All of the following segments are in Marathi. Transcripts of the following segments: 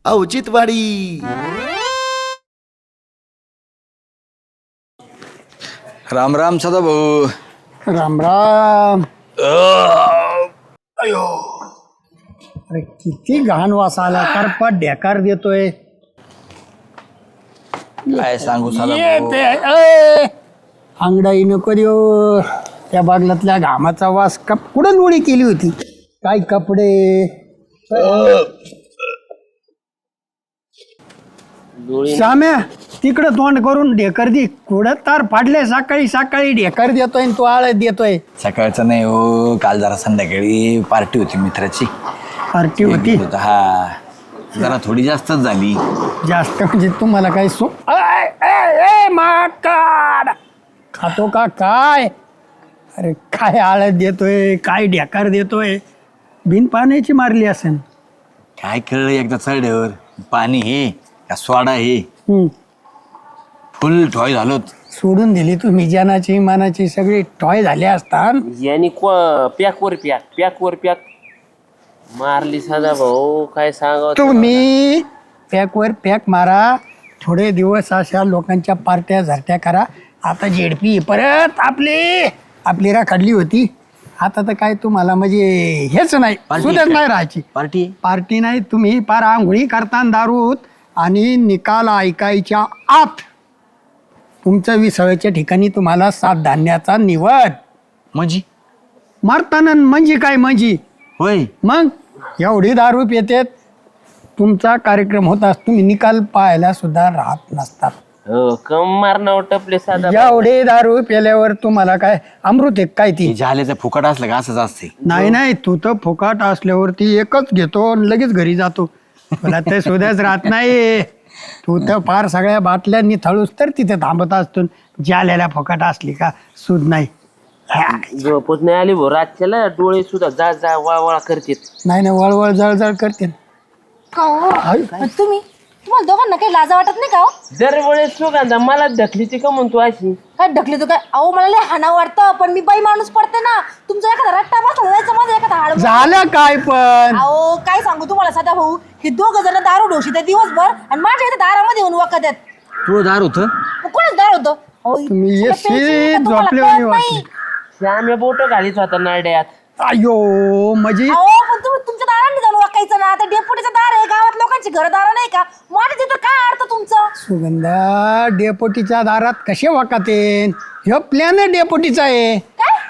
औचित्यवाडी. राम राम सदा भाऊ. राम राम. अयो, अरे किती घाण वास आला. करपट ढेकार देतोय. काय सांगू सदा येते भाऊ. अंगडाई नको देऊ. त्या बागलातल्या घामाचा वास कुठं लोळी केली होती. काय कपडे. श्याम्या तिकडं तोंड करून ढेकर दे. कुठं तार फाडले. सकाळी सकाळी ढेकर देतोय आणि तू आळत देतोय. सकाळचं नाही हो, काल जरा संध्याकाळी पार्टी होती मित्राची. पार्टी होती. हा जरा थोडी जास्तच झाली. जास्त म्हणजे तुम्हाला काय माकाड खातो का काय. अरे काय आळत देतोय, काय ढेकार देतोय. बिन पाण्याची मारली असेल. काय कळलं एकदा चढल्यावर. पाणी हे का सोडा हे. फुल ठॉय झालो. सोडून दिली तुम्ही. जनाची मानाची सगळी टॉय झाले असतात. यांनी पॅकवर पॅक मारली सदा भाऊ. काय सांगावं तुम्ही पॅकवर पॅक मारा. थोडे दिवस अशा लोकांच्या पार्ट्या झरट्या करा. आता जेडपी परत आपली राखाडली होती. आता तर काय तुम्हाला म्हणजे हेच नाही, सुद्धाच नाही राहायची. पार्टी नाही. तुम्ही पार आंघोळी करताना दारूत आणि निकाल ऐकायच्या आत तुमच्या विसळच्या ठिकाणी तुम्हाला 7 धान्याचा निवड. म्हणजे मारताना म्हणजे काय म्हणजे होय. मग एवढी दारू पितेत. तुमचा कार्यक्रम होता, तुम्ही निकाल पाहायला सुद्धा राहत नसतात. हो कम मारणावर टपले साधा एवढे दारू पिल्यावर तुम्हाला काय अमृत आहे काय ती. झाल्याचं फुकट असलं का असंच असते. नाही तू तर फुकाट असल्यावरती एकच घेतो आणि लगेच घरी जातो. मला ते सुद्धाच राहत नाही. तू तर फार सगळ्या बाटल्यांनी थळूस तर तिथे थांबत असतो. ज्याला फुकाट असली का सुद नाही. झोपच नाही आली भाऊ. रातच्याला डोळे सुद्धा जा वळवळा करतात. नाही वळवळ जळजळ करते. तुम्हाला दोघांना काही लाजा वाटत नाही का हो? दरवेळेस सुगंधा मला ढकलीची का म्हणतो अशी. काय ढकली तू काय. अहो मला लय हाना वाटतं पण मी बाई माणूस पडते ना. तुमचा एखादा रट्टा बसला जायचं माझं एखादा हाड. झालं काय पण. अहो काय सांगू तुम्हाला सदा भाऊ. हे 2 जण दारू ढोशी ते दिवसभर आणि माझ्या इथे दारामध्ये येऊन वखत आहेत. तू दार होत. कोणच दार होतं. तुम्ही झोपले वाटले. श्याम्या बोट घालीत होता नाड्यात. अयो म्हणजे अहो पण तुम्ही तुमच्या दारांनी जाऊन वाकायचं ना. आता डेपुटीचं दार आहे. गावात लोकांची घरदार नाही का. माझ्या तिथं काय अर्थ तुमचं. सुगंधा डेपोटीच्या दारात कसे वाकातेन. ह्यो प्लॅन डेपोटीचा आहे.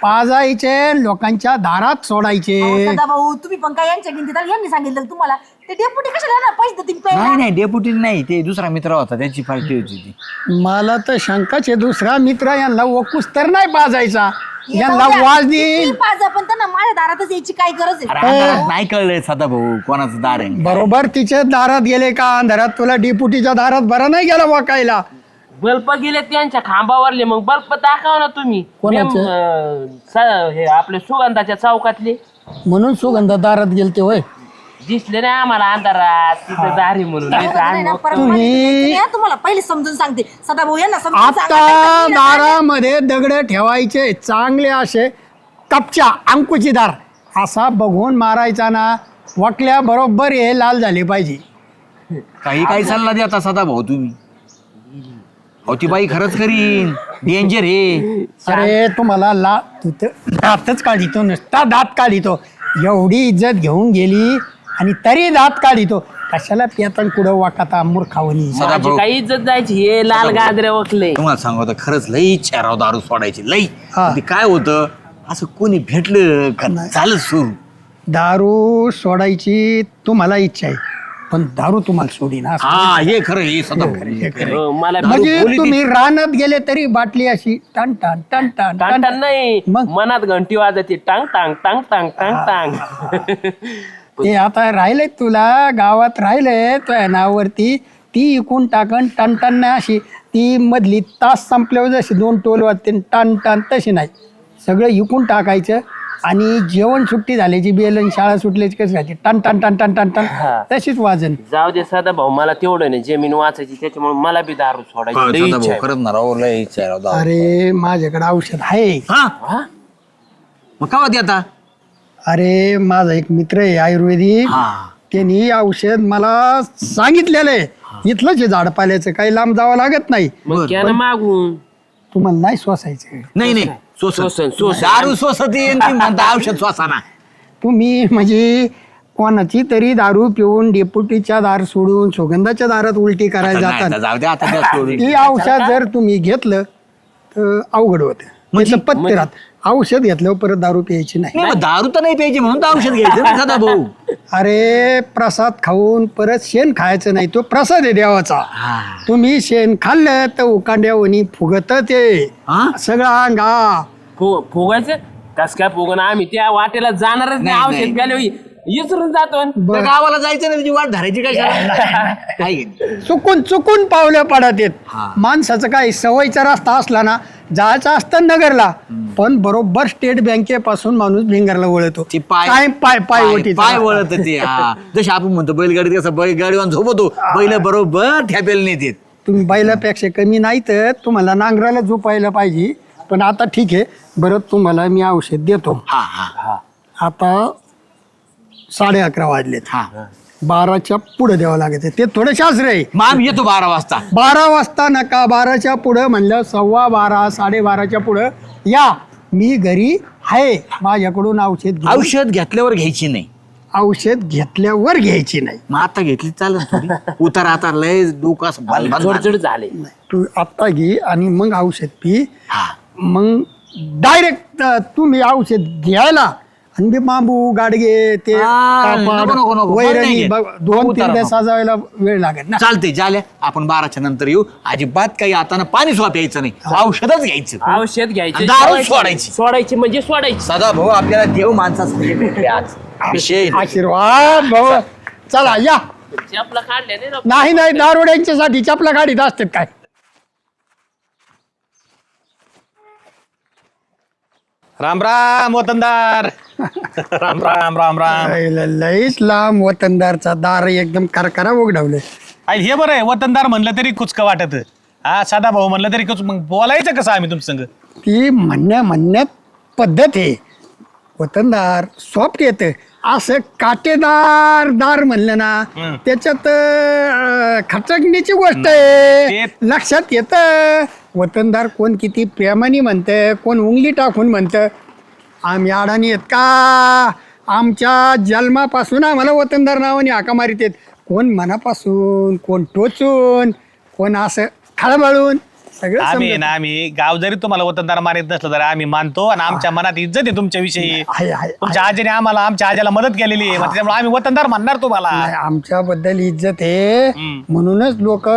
पाजायचे लोकांच्या दारात सोडायचे. सदा भाऊ तुम्ही पण काय यांच्या गिनतीत आले. यांनी सांगितलं तुम्हाला. ते डेपुटी कशाला ना पैसे देतील प्यायला? नाही डेप्युटी नाही, ते दुसरा मित्र होता त्याची पार्टी होती ती. मला तर शंकाच आहे. दुसरा मित्र यांना वकूस तर नाही पाजायचा. यांना वाज देईल. पाजा पण त्यांना माझ्या दारातच यायची काय गरज आहे. अंधारात नाही कळलंय सदा भाऊ कोणाचं दार आहे. बरोबर तिच्या दारात गेले का अंधारात. तुला डेपुटीच्या दारात बरा नाही गेला वाकायला. बल्ब गेले त्यांच्या खांबावरले. मग बल्ब दाखवा ना तुम्ही. हे आपले सुगंधाच्या चौकातले. म्हणून सुगंधा दारात गेलते होय. दिसले नाही आम्हाला अंधारात तिथं दारी म्हणून. तुम्हाला पहिले समजून सांगते सदा भाऊ यांना समजून आता दारामध्ये दगड ठेवायचे चांगले असे कपच्या अंकुचीदार असा बघून मारायचा ना. वकल्या बरोबर हे लाल झाले पाहिजे. काही सल्ला दे आता सदा भाऊ तुम्ही. अहो ती बाई खरंच करीन. डेंजर हे. अरे तुम्हाला तू तर दातच काढितो. नुसता दात काढितो. एवढी इज्जत घेऊन गेली आणि तरी दात काढितो. कशाला पियातन कुठं वाकाता मूर्खावणी. माझी काही इज्जत जायची. हे लाल गाजरे वकले. तुम्हाला सांगतो खरंच लई इच्छा राव दारू सोडायची लई. हा. ते काय होतं असं कोणी भेटलं का झालं सुरू. दारू सोडायची तुम्हाला इच्छा आहे पण दारू तुम्हाला सोडी ना. हा हे खरं हे सदा भाऊ. मला म्हणजे तुम्ही रानात गेले तरी बाटली अशी टन टन टन टन टांग टांग नाही. मग? मनात घंटी वाजते. टांग टांग टांग टांग टांग टांग. ते आता राहिले तुला गावात राहिले तुझ्या नावावरती. ती इकून टाकन टन टन नाही अशी. ती मधली तास संपल्यावर जशी 2 टोल वाजते टन टन तशी नाही. सगळं इकून टाकायचं आणि जेवण सुट्टी झाल्याची बेल आणि शाळा सुटल्याची कशी घ्यायची टन टन टन टन टन टन तशीच वाजन. जाऊ दे सदा भाऊ. मला तेवढं नाही जमीन वाचायची त्याच्यामुळे मला बी दारू सोडायची लई इच्छा आहे. खरंच ना राव लई इच्छा आहे राव दारू. अरे माझ्याकडे औषध आहे. हा मग का आता. अरे माझा एक मित्र आहे आयुर्वेदिक. त्यांनी औषध मला सांगितलेलं आहे. इथलंच आहे झाडपाल्याचं, काही लांब जावं लागत नाही. मग घ्या ना मागून. तुम्हाला नाही सोसायचं. नाही नाही सोसन, सोसन. दारू सोसती आणि ती म्हणता औषध श्वासाना. तुम्ही म्हणजे कोणाची तरी दारू पिऊन डेपुटीच्या दार सोडून सुगंधाच्या दारात उलटी करायला नाही, जातात. जाऊ दे आता त्या सोडून. ती औषध जर तुम्ही घेतलं तर अवघड होतं. म्हणजे पत्ते राहत. औषध घेतल्यावर परत दारू प्यायची नाही. नाही, मग दारू तर नाही प्यायची म्हणून तर औषध घ्यायचं ना सदा भाऊ. अरे प्रसाद खाऊन परत शेण खायचं नाही, तो प्रसाद आहे देवाचा. हा. तुम्ही शेण खाल्लं तर उकांड्यावनी फुगत ते हा? सगळं अंगा. फुगायचं कस काय फुगन? आम्ही त्या वाटेला जाणारच नाही. नाही, औषध प्याले विसरून जातो. त्या गावाला जायचं नाही, तुझी वाट धरायची काय काय चुकून चुकून पावल्या पडत येत. हा. माणसाचं काय सवयीचा रस्ता असला ना, जायचं असतं नगरला, पण बरोबर स्टेट बँकेपासून माणूस भिंगरला वळतो. ती पाय पाय ओटी पाय वळत ते. हा. जशी आपण म्हणतो बैलगाडी कसं बैलगाडीवर झोपतो, बैल बरोबर ठ्यापेल नाही देत. तुम्ही बैलापेक्षा कमी नाही तर तुम्हाला नांगराला झोपायला पाहिजे. पण आता ठीक आहे, बरं तुम्हाला मी औषध देतो. हा हा आता 11:30 वाजलेत. हा. 12च्या पुढे द्यावं लागेल. ते थोडं शास्त्र आहे. मग आम्ही येतो 12 वाजता. 12 वाजता नका, 12च्या पुढं म्हणलं 12:15 12:30च्या पुढं या. मी घरी आहे, माझ्याकडून औषध घ्या. औषध घेतल्यावर घ्यायची नाही. औषध घेतल्यावर घ्यायची नाही. मग आता घेतली चालेल थोडी. उतार आता लय दुखास जोडजोड झाले. तू आत्ता घे आणि मग औषध पी. हा. मग डायरेक्ट तुम्ही औषध घ्यायला आणि ते बांबू गाडगे ते कापड, नको, नको. वैरणी नाही, बघ, नाही. 2-3 उतारा दिवस नको. सजावायला वेळ लागेल ना. चालते झाल्या आपण 12च्या नंतर येऊ. अजिबात काही आता पाणी सुद्धा प्यायचं नाही, औषधच घ्यायचं. औषध घ्यायचे, दारू सोडायची. सोडायची म्हणजे सोडायची. सदा भाऊ आपल्याला देव माणसासाठी भेटले आज. विषय नाही. आशीर्वाद भाऊ. चला या. आपला काढले नाही ना. नाही नाही, दारुड्यांच्यासाठी चपला गाडीत असतात काय. राम राम वतनदार. राम राम राम राम. लईच लांब वतनदारचा दार एकदम करकरा उघडवले. आई हे बरं आहे, वतनदार म्हणलं तरी कुचकं वाटत. हा साधा भाऊ म्हणलं तरी कुच. मग बोलायचं कसं आम्ही तुमच्या संग? ती म्हणण्यात पद्धत आहे. वतनदार सॉफ्ट येतं. असं काटेदार दार म्हणलं ना, त्याच्यात खटकण्याची गोष्ट आहे. लक्षात येतं वतनदार कोण किती प्रेमाने म्हणतं, कोण उंगली टाकून म्हणतं. आम्ही अडाणी आहेत का? आमच्या जन्मापासून आम्हाला वतनदार नावाने हाका मारित आहेत. कोण मनापासून, कोण टोचून, कोण असं खळबळून, सगळं आम्ही समजतं. ना, आम्ही गाव जरी तुम्हाला वतनदार मारित नसलं तरी आम्ही मानतो आणि आमच्या मनात इज्जत आहे तुमच्याविषयी. आहे. तुमच्या आजीने आम्हाला आमच्या आजीला मदत केलेली आहे, मग त्यामुळे आम्ही वतनदार म्हणणार तुम्हाला. नाही, आमच्याबद्दल इज्जत आहे. म्हणूनच लोक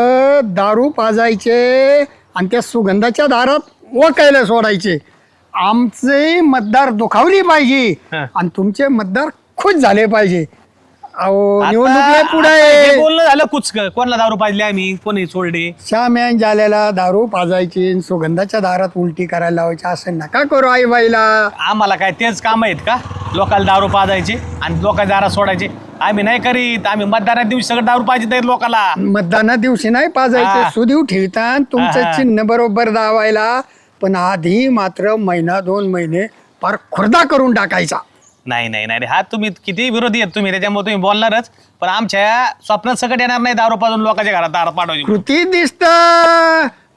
दारू पाजायचे आणि त्या सुगंधाच्या दारात ओकायला सोडायचे. आमचे मतदार दुखावली पाहिजे आणि तुमचे मतदार खुश झाले पाहिजे. अहो निवडणुकीला आता पुढे हे बोलणं झालं कुचकं. कोणाला दारू पाजली आम्ही, कोणी सोडले? श्याम्यान जाल्याला दारू पाजायची आणि सुगंधाच्या दारात उलटी करायला लावायची. असं नका करू आई बाईला. आम्हाला काय तेच काम आहेत का? लोकांना दारू पाजायचे आणि लोकांच्या दारात सोडायचे? आम्ही नाही करीत. आम्ही मतदाना दिवशी सगळं दारू पाहिजे आहेत लोकांना. मतदाना दिवशी नाही पाजायचं, हा. सुदीव ठेवतात तुमचं चिन्ह बरोबर दावायला. पण आधी मात्र 1-2 महिने फार खुर्दा करून टाकायचा. नाही नाही नाही, हा तुम्ही किती विरोधी आहेत तुम्ही, त्याच्यामुळे तुम्ही बोलणारच. पण आमच्या स्वप्नात सकट येणार नाही दारू पाजून लोकांच्या घरात दारू पाठवायची. कृती दिसत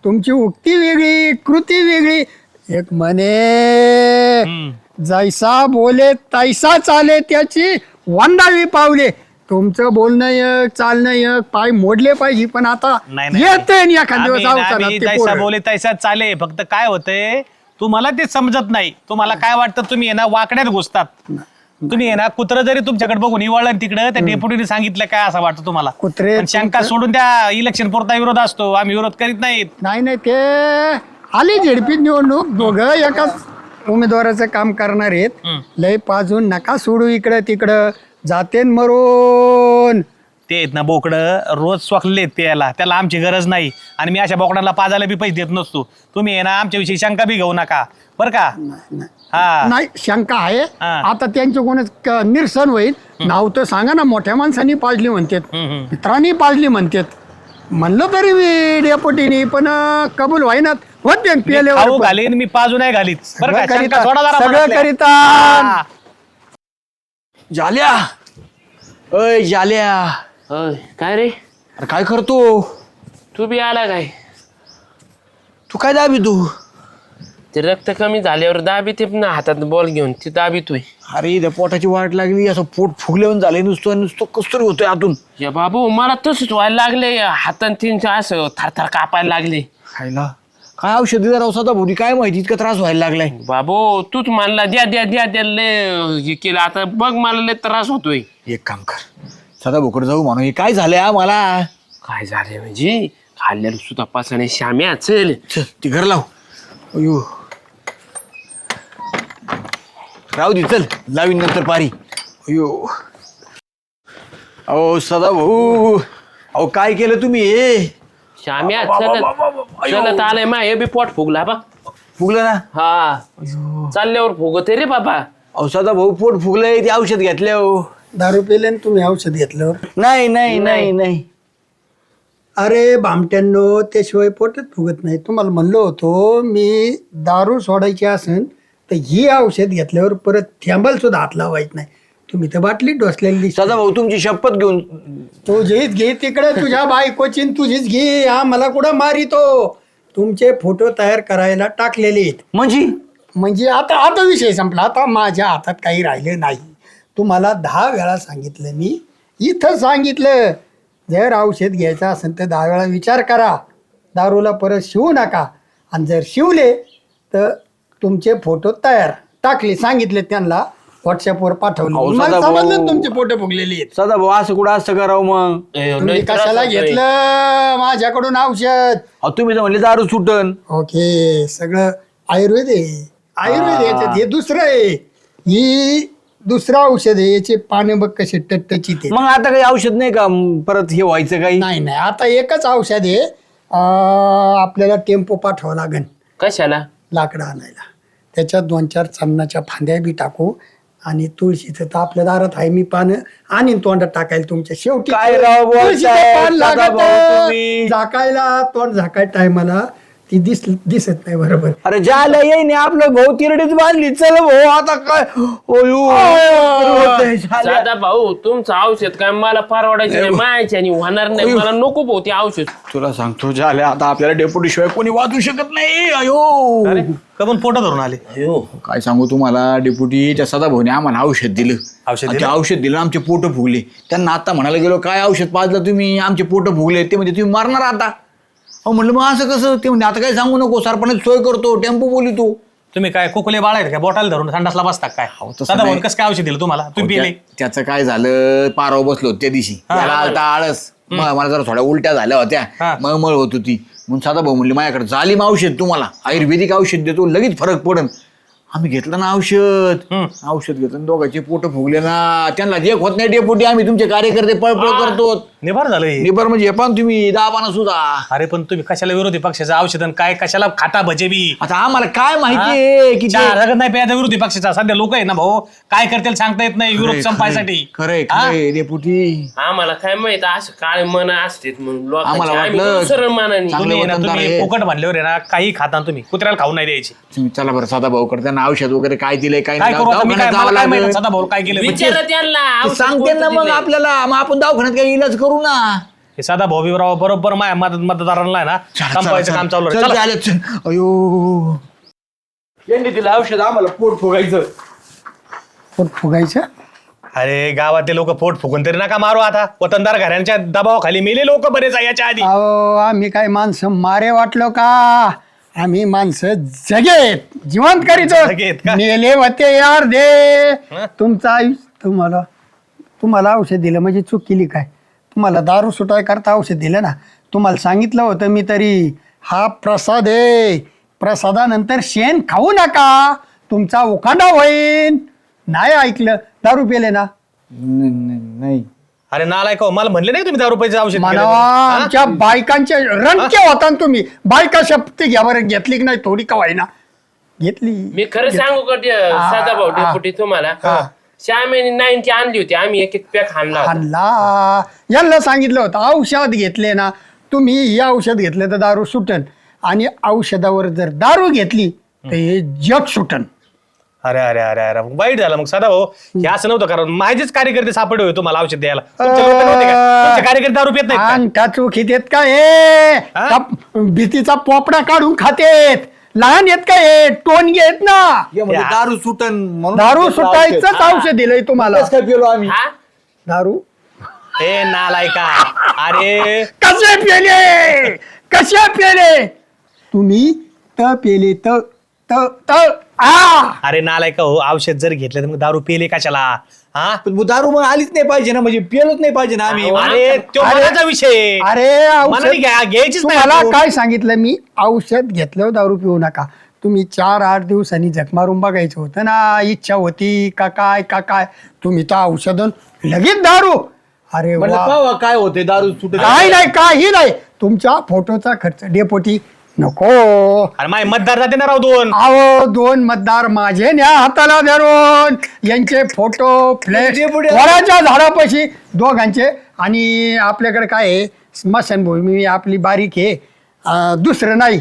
तुमची उक्ती वेगळी, कृती वेगळी. एक म्हणे जैसा बोले तैसा चाले, त्याची वंदावी पावले. तुमचं बोलणं एक, चालणं एक, पाय मोडले पाहिजे. पण आता नाही, नाही, येते एखाद दिवस आम्ही अवसानात ते तैसा पोरं. बोले तैसा चाले. फक्त काय होतंय, तुम्हाला ते समजत नाही. तुम्हाला काय वाटतं, तुम्ही आहे ना वाकड्यात घुसतात. तुम्ही आहे ना कुत्र जरी तुमच्याकडे बघून निवळलं तिकडं, त्या डेप्युटीने सांगितलं काय असं वाटतं तुम्हाला? कुत्रे पण शंका सोडून त्या इलेक्शन पुरता विरोध असतो, आम्ही विरोध करीत नाहीत. नाही ते आली झेडपीत निवडणूक, दोघं एकाच उमेदवाराचं काम करणार आहेत. लय पाजून नका सोडू इकडं तिकडं, जातेन मरून. ते आहेत ना बोकडं रोज स्वखलेत प्यायला, त्याला आमची गरज नाही. आणि मी अशा बोकडाला पाजायला बी पैसे देत नसतो. तुम्ही आहे ना आमच्याविषयी शंका बी घेऊ नका बरं का? हा नाही शंका आहे. हा. आता त्यांचे कोणच निरसन होईल. नाव तर सांगा ना. मोठ्या माणसांनी पाजली म्हणतात, मित्रांनी पाजली म्हणतात. म्हणलं तरी मी डेपुटीनी, पण कबूल व्हायनात होते खाऊ पेल्यावर. घालीन मी, पाजू नाही घालीत बरं का? शंका सोडा जरा सगळं मनातल्या. करीता. हा. झाल्या अय जाल्या, होय काय रे अरे काय करतो तू बी आला काय? तू? काय दाबी तू? ते रक्त कमी झाल्यावर दाबी ते ना हातात बॉल घेऊन ती दाबीतोय. अरे इथं पोटाची वाट लागली, असं पोट फुगल्यावर झालंय नुसतं नुसतं कसतरी होतोय आतून. या बाबू मला तसंच व्हायला लागले हातान तीनच्या असं थरथर कापायला लागले. खायला काय औषध दिलं राव सदा भाऊनी, काय माहिती इतका त्रास व्हायला लागलाय. बाबू तूच म्हणला द्या द्या द्या द्या लय हे केलं आता बघ मला लय त्रास होतोय. एक काम कर, सदा भाऊकडे जाऊ म्हणून. हे काय झालंय मला? काय झालंय म्हणजे खाल्ल्याला सुद्धा पासाने श्याम्या चल चल ती घर लाव. अयो राहू दे, चल लावीन नंतर पारी. अयो अहो सदा भाऊ, अहो काय केलं तुम्ही हे? श्याम्या चलत चलत आलाय मा हे बी पोट फुगला बा. फुगलं ना? हा चालल्यावर फुगते रे बाबा. अहो सदा भाऊ पोट फुगलंय, ते औषध घेतलं. हो दारू पेले आणि तुम्ही औषध घेतल्यावर? नाही नाही नाही नाही. अरे भामट्यांनो, त्याशिवाय पोटच फुगत नाही. तुम्हाला म्हणलो होतो मी, दारू सोडायची असेल तर ही औषध घेतल्यावर परत थेंबाल सुद्धा हात लावायचं नाही. तुम्ही तर बाटली डोसलेली दिसते. सदा भाऊ तुमची शपथ घेऊन. तुझीच घे तिकडे, तुझ्या बायकोची तुझीच घे. हा मला कुठं मारितो? तुमचे फोटो तयार करायला टाकलेले आहेत. म्हणजे आता आता विषय संपला. आता माझ्या हातात काही राहिलं नाही. तुम्हाला 10 वेळा सांगितलं मी, इथं सांगितलं जर औषध घ्यायचं असेल तर 10 वेळा विचार करा. दारूला परत शिवू नका. आणि जर शिवले तर तुमचे फोटो तयार टाकले, सांगितले त्यांना, व्हॉट्सअपवर पाठवले. अहो, मला सदा भाऊ. समजलं तुमचे फोटो फुगलेले आहेत. सदा भाऊ असं कुठं असं करावं मग? तुम्ही कशाला घेतलं माझ्याकडून औषध? अहो तुम्ही तर म्हणले दारू सुटन. ओके, सगळं आयुर्वेद आहे. आयुर्वेद याच्यात हे दुसरं आहे. ही दुसरं औषध आहे. याचे पाने बघ कसे टटचित आहे. मग आता काही औषध नाही का परत हे व्हायचं काही? नाही नाही, आता एकच औषध आहे. आपल्याला टेम्पो पाठवावं लागेल कशाला? लाकडं आणायला. त्याच्यात 2-4 चन्नाच्या फांद्या बी टाकू आणि तुळशीचं तर आपल्या दारात आहे. मी पानं आणि तोंडात टाकायला तुमच्या. शेवटी काय राव बोलताय, तुळशीचं पान सदा लागतं. भाऊ तुम्ही. झाकायला तोंड झाकाय टायमाला ती दिसत नाही बरोबर. अरे ज्याला येईन आपलं भाऊ तिरडीच बांधली. चल भाऊ आता काय. दादा भाऊ तुमचं औषध काय मला परवडायचं नाही, मायाच्या आणि होणार नाही. मला नको भाऊ ते औषध. तुला सांगतो झाल्या आता आपल्याला डेप्युटी शिवाय कोणी वाचू शकत नाही. अयो अरे कमून पोट धरून आले? काय सांगू तुम्हाला, डेप्युटी त्या सदा भाऊने आम्हाला औषध दिलं. औषध आणि दिलं? ते औषध दिलं, आमचे पोट फुगले. त्यांना आता म्हणायला गेलो काय औषध पाजलं तुम्ही, आमचे पोट फुगले. ते म्हणजे तुम्ही मारणार आता. अहो म्हणलं मग असं कसं? ते म्हणजे आता काय सांगू नको, सरपंच सोय करतो, टेम्पो बोलितो. तुम्ही काय कोकले बाळ आहेत काय? बोटाला धरून संडासला बसता काय? तसं सदा नाही. भाऊ कसं काय औषध दिलं तुम्हाला? तुम्ही पिले? त्याचं काय झालं, पाराव बसलो त्या दिवशी, त्याला आलता आळस. मग मला जरा थोड्या उलट्या झाल्या होत्या, हा. मळमळ होत होती. म्हणून साधा भाऊ म्हणले माझ्याकडे जालिम औषध तुम्हाला, आयुर्वेदिक औषध देतो, लगेच फरक पडन. आम्ही घेतलं ना औषध घेतलं, दोघांचे पोट फुगले ना. त्यांना जे होत नाही डेपुटी, आम्ही तुमचे कार्यकर्ते पळपळ करतो. निभार झालं हे. निबर म्हणजे हे पण तुम्ही दाबाना सुद्धा. अरे पण तुम्ही कशाला विरोधी पक्षाचं औषध आणि काय कशाला खाता भजेबी? आता आम्हाला काय माहितीये की चहा जगत नाही प्यायचा विरोधी पक्षाचा. सध्या लोक आहे ना भाऊ, काय करतील सांगता येत नाही. विरोध संपायसाठी खरंय हा? खरंय डेपुटी. आम्हाला काय माहित असं काळे मन असते म्हणून आम्हाला लोकांची. वाटलं- आम्ही सरळ मानाने. चांगलं तुम्ही आहे ना, वतनदार तुम्ही आहे. फुकट म्हणल्यावर आहे ना काही खाता तुम्ही, कुत्र्याला खाऊ नाही द्यायची. तुम्ही चला बरं साधा भाऊ करता ना, औषध वगैरे काय दिलंय काय काय नाही, करू आता मी? काय दवाखान्यात मला काय जावं माहिती लागेल. सदा भाऊ काय केलं? विचारा त्यांना औषध सांगते ना कोणतं मग दिलंय. आपल्याला, मग आपण दवाखान्यात काही इलाज करू ना. हे सदा भाऊ बिराव बरोबर माझ्या मतदारांना आहे ना संपवायचं काम चालू आहे. चल, चला. चालेल, चल. अयो यांनी दिलं औषध आम्हाला पोट फुगायचं. पोट फुगायचं? अरे गावातले लोक पोट फुकून तरी नका मारू आता. वतनदार घरांच्या दबावाखाली मेले लोक बरेच आहे याच्या आधी. अहो आम्ही काय माणसं मारे वाटलो का? आम्ही माणसं जगेत जिवंत जगेत करीतो. का? मेले होते यार दे. तुमचं आयुष्य तुम्हाला औषध दिलं म्हणजे चूक केली काय? तुम्हाला दारू सुटाय करता औषध दिलं ना. तुम्हाला सांगितलं होतं मी तरी, हा प्रसाद आहे, प्रसादानंतर शेण खाऊ नका, तुमचा उखांडा होईल. नाही ऐकलं, दारू पेले ना. नाही अरे नालायक हो, मला म्हणले नाही तुम्ही 10 रुपयाचं औषध केलं मला म्हणून? हा? आमच्या बायकांचे रंके होता ना तुम्ही. बायका शपथ घ्या बरं, घेतली की नाही थोडी का व्हायना? घेतली. मी खरं सांगू का साधा भाऊ डेपुटी तुम्हाला, श्यामेने 90 आणली होती, आम्ही एक एक पॅक आणला होता. आणला. यांना सांगितलं होतं औषध घेतले ना तुम्ही, हे औषध घेतलं तर दारू सुटन, आणि औषधावर जर दारू घेतली तर हे जग सुटन. अरे अरे अरे अरे मग वाईट झालं मग सदा भाऊ हे असं नव्हतं कारण माझेच कार्यकर्ते सापडले होते तुम्हाला औषध द्यायला तुमच्याकडे पण नव्हते का? तुमचे कार्यकर्ते दारू पित नाहीत का? अंगठा चोखीत येत का हे हा? का भीतीचा पोपडा काढून खातेत लहान येत का हे टोन घेत ना हे म्हणजे दारू सुटन म्हणून दारू सुटायचंच औषध दिलंय तुम्हाला कसं काय पिलो आम्ही हा दारू ए नालायका अरे कसे पेले कसे पेले तुम्ही त पेले त त त आ अरे नालायका हो औषध जर घेतलं तर मग दारू पिले कशाला हा पण मग दारू मग आलीच नाही पाहिजे ना म्हणजे पिलोच नाही पाहिजे ना आम्ही अरे तो अरे- मनाचा विषय अरे मनाने औषध घ्यायचीच नाही तुम्हाला आपण. काय सांगितलं मी औषध घेतल्यावर दारू पिऊ नका तुम्ही 4-8 दिवसांनी झक मारून बघायचं होतं ना इच्छा होती का काय तुम्ही तर औषधं लगेच दारू अरे म्हणलं वा. पावा काय होते दारू सुटत काही नाही काही नाही तुमच्या फोटोचा खर्च डेपोटी नको अरे माय मतदार जाते ना राव दोन अहो 2 मतदार माझे न्या हाताला धरून यांचे फोटो फ्लॅश डेपुटी. वराच्या झाडापाशी दोघांचे आणि आपल्याकडे काय आहे स्मशानभूमी आपली बारीक आहे दुसरं नाही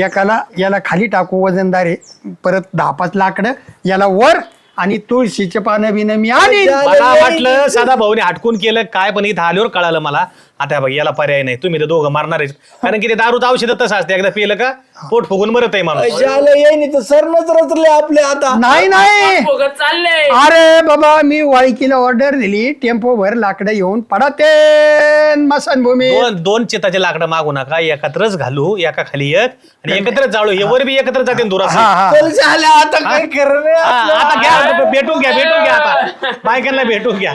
एकाला याला खाली टाकू वजनदार आहे परत 10-5 लाकडं याला वर आणि तुळशीचे पानं बिनं मी आणि मला वाटलं साधा भाऊने हटकून केलं काय पण इथं आल्यावर कळालं मला आता बघ याला पर्याय नाही तुम्ही तर दोघं मारणार आहे कारण की ते दारूचं औषध तसं असते एकदा पिलं का पोट फुगून मरत आहे माणूस येईन तर सरनच रचले आपले आता नाही बघत चाललंय अरे बाबा मी वाळकीला ऑर्डर दिली टेम्पो भर लाकडं येऊन पडते मशानभूमी दोन चिताचे लाकडं मागू नका एकत्रच घालू एका खाली एक आणि एकत्रच जाळू हे वर बी एकत्र जाते दुरा हा हा चल झालं आता काय करणार आता घ्या भेटून घ्या आता बायकांना भेटून घ्या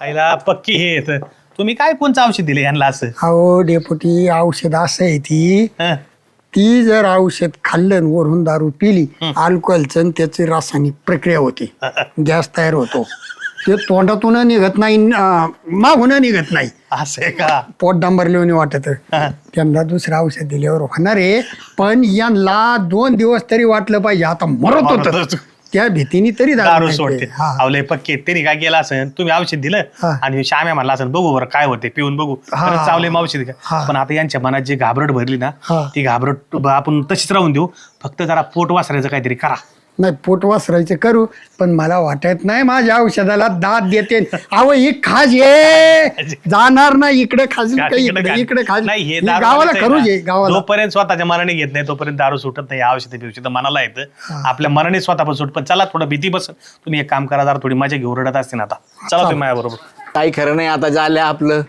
आईला पक्की हे येत तुम्ही काय कोणचं औषध दिले यांना असं अहो डेपुटी औषध असं आहे हं? ती जर औषध खाल्लं आणि वरून दारू पिली अल्कोहोलचं आणि त्याची रासायनिक प्रक्रिया होती गॅस तयार होतो ते तोंडातून निघत नाही मागून निघत नाही असं आहे का पोट डांबरल्याने वाटत हं. त्यांना दुसरं औषध दिल्यावर होणार आहे पण यांना 2 दिवस तरी वाटलं पाहिजे आता मरत होत त्या भीतीने तरी दारू नाही सोडते ते. हा. आवले पक्के त्यांनी काय केलं असेल तुम्ही औषध दिलं हा. आणि श्याम्या म्हणला असेल बघू बरं काय होते पिऊन बघू हा. खरंच चावले मग औषध घ्या हा. पण आता यांच्या मनात जी घाबरट भरली ना हा. ती घाबरट आपण तशीच राहून देऊ फक्त जरा पोट वासरायचं काहीतरी करा नाही पोट वासरायचं करू पण मला वाटत नाही माझ्या औषधाला दात देते अहो ही खाज ये जाणार नाही इकडे खाज इकडे खाज नाही हे ही दारू गावाला वाल्याचं आहे करू ना, जे गावाला जोपर्यंत स्वतःच्या मनाने घेत नाही तोपर्यंत दारू सुटत नाही औषध पिवशी मनाला येतं आपल्या मनाने स्वतः पण सुट पण चला थोडं भीती बस तुम्ही एक काम करा जरा थोडी मजा घेऊ रडत असते ना आता चला तुम्ही माझ्या बरोबर काही खरं नाही आता झालं आपलं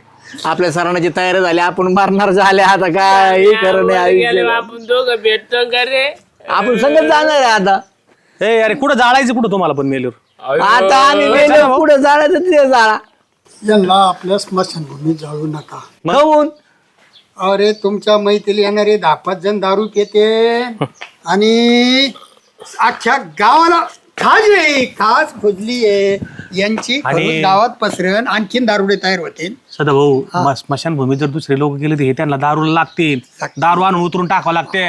आपल्या सरांची तयारी झाली आपण मारणार झाले आता काय खरं नाही गेले आयुष्य. आपण दोघं भेटतो का रे आपण संगत जाणार आहे आता ए अरे कुठं जाळायचं कुठं तुम्हाला पण मेलूर आता आम्ही गेलो पुढे जाळायचं ते जाळा यांना आपल्या स्मशानभूमी जाळू नका कहून अरे तुमच्या मैत्रीला येणारे 10-5 जण दारू पिते आणि अख्ख्या गावाला खाज आहे खास खुजली आहे यांची आणि- खरून गावात पसरण आणखीन दारुडे तयार होतील सदा भाऊ स्मशानभूमीत जर दुसरे लोक गेले तर हे त्यांना दारूला लागतील दारू आणून उतरून टाकावं लागते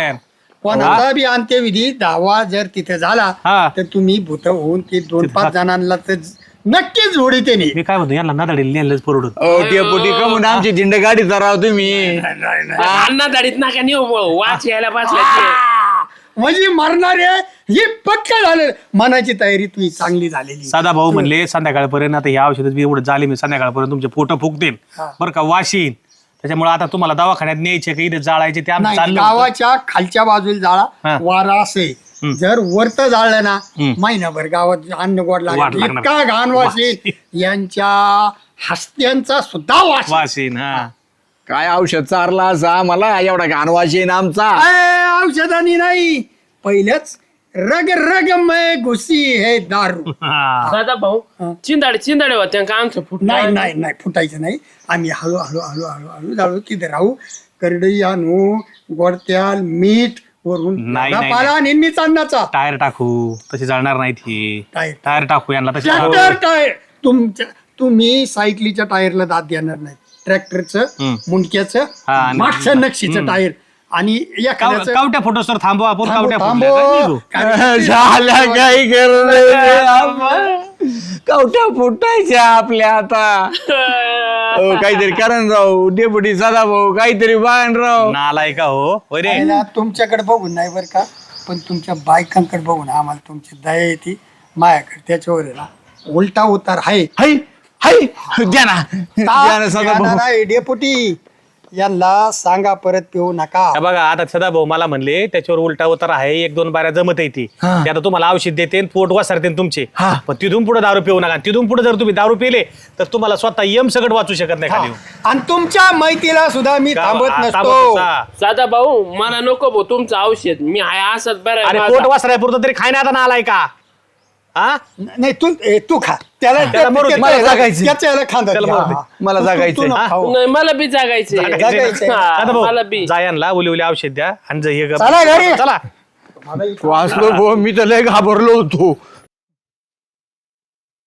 कोणाचा बी अंत्यविधी दावा जर तिथे झाला हा. तर तुम्ही भूत होऊन ते 2-5 जणांना तर नक्कीच जोडीते नाही मी काय म्हणतो यांना नादाडील नेलंच परवडत डेपुटी कमून आमची झिंड गाडी राव तुम्ही अण्णा दाढीत नाका नेऊ वाच यायला बसला म्हणजे मरणारे हे पक्क झालं मनाची तयारी तुम्ही चांगली झालेली साधा भाऊ म्हणले संध्याकाळपर्यंत आता या औषधात एवढं झाले मी संध्याकाळपर्यंत तुमचे पोट फुगतील बरं का वाशीन त्याच्यामुळे आता तुम्हाला दवाखान्यात न्यायचे का इथे जाळायचे ते आम्ही नाही चाललो होतो. गावाच्या खालच्या बाजूला हा. जाळा वारा असे जर वरत जाळलं ना महिनाभर गावात अन्न गोड वाट लागेल लागणार. इतका घाण वाशी यांच्या हस्त्यांचा सुद्धा वास वाशीन हा काय औषध चारला असा मला एवढा घाणवाशी ना आमचा औषधानी नाही पहिलेच रग रगमय घुसी हे दारू हा. दादा भाऊ चिंदाडे होते का आमचं फुट नाही नाही नाही फुटायचं नाही आम्ही हळू हळू हळू हळू हळू जाऊ तिथे राहू करडई आणू गोडत्याल मीठ वरून नाही, नाही, पाला नेहमीच अन्नाचा टायर टाकू तशी जाणार नाही ती टायर. टायर टाकू यांना तशी ट्रॅक्टर टायर तुम्ही सायकलीच्या टायरला दात देणार नाही ट्रॅक्टरचं मुंडक्याचं हा, आणि- मागचं नक्षीचं टायर आणि एखाद्याचं कावट्या फोटोस तर थांबवा आपण कावट्या थांबव. फुटल्या का निघू? झाल्या काही कवट्या फुटायच्या आपल्या आता काहीतरी करण राव डेपुटी सदा भाऊ काहीतरी बाण राव नालाय का हो होय रे पाहिला तुमच्याकडे बघून नाही बर का पण तुमच्या बायकांकडे बघून आम्हाला तुमची दया येते मायाकडे त्याच्यावर आहे ना उलटा उतार आहे हाय हाय द्या ना द्या ना सदाभाऊ. डेपुटी यांना सांगा परत पिऊ नका हा बघा आता सदाभाऊ मला म्हणले त्याच्यावर उलटा उतार आहे 1-2 बाऱ्या जमत येते हा. ते आता तुम्हाला औषध देते आणि पोट वासरते तुमचे हा. पण तिथून पुढे दारू पिऊ नका तिथून पुढे जर तुम्ही दारू पिले तर तुम्हाला स्वतः यम सगळं वाचू शकत नाही खाली आणि तुमच्या मैतीला सुद्धा मी थांबत थांबत नसतो नसा. साधा भाऊ मला नको भाऊ तुमचं औषध मी हाय असंच बरं अरे आहे पोट माझा. वासरायपुरतं तरी खायला आता आलाय का हा नाही तू खा त्याला त्याला मरू दे. मला जागायचं. त्याच्या याला खांदा त्याला मरू दे. मला जागायचंय. नाही मला बी जागायचंय जागायचंय. हा, सदाभाऊ, मला बी जायांना उली उली औषध द्या आणि हे चला घरी. चला वाचलो भाऊ मी तर लय घाबरलो होतो